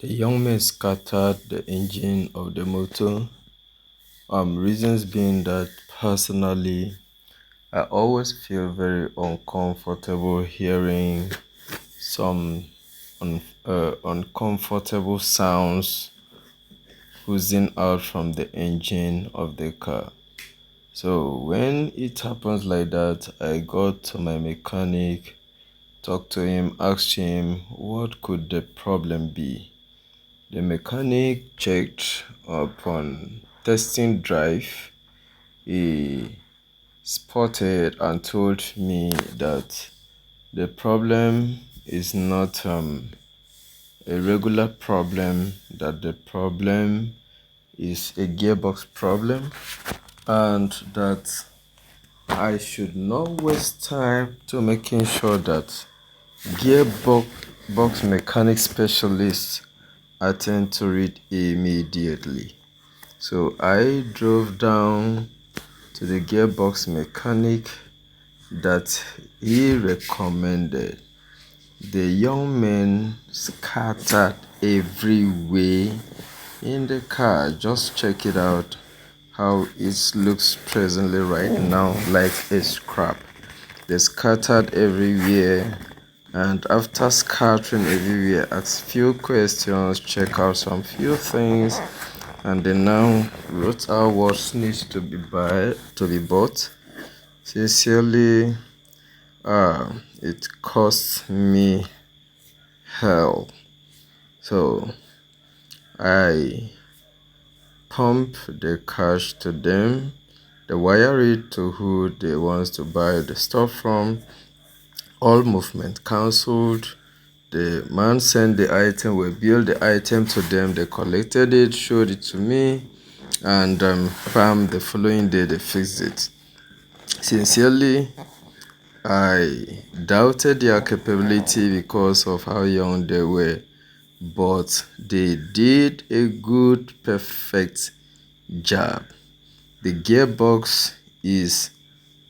The young men scattered the engine of the motor. Reasons being that personally, I always feel very uncomfortable hearing some uncomfortable sounds oozing out from the engine of the car. So when it happens like that, I got to my mechanic, talked to him, asked him what could the problem be. The mechanic checked upon testing drive. He spotted and told me that the problem is not a regular problem, that the problem is a gearbox problem, and that I should not waste time to making sure that gearbox mechanic specialists attend to it immediately. So I drove down to the gearbox mechanic that he recommended. The young men scattered everywhere in the car. Just check it out how it looks presently right now, like a scrap. They scattered everywhere, and after scattering everywhere, asked few questions, check out some few things, and they now wrote out what needs to be bought. Sincerely, it cost me hell. So I pump the cash to them. They wire it to who they want to buy the stuff from. All movement cancelled. The man sent the item, we billed the item to them. They collected it, showed it to me, and bam, the following day they fixed it. Sincerely, I doubted their capability because of how young they were, but they did a good, perfect job. The gearbox is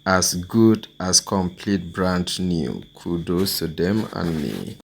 as good as complete brand new. Kudos to them and me.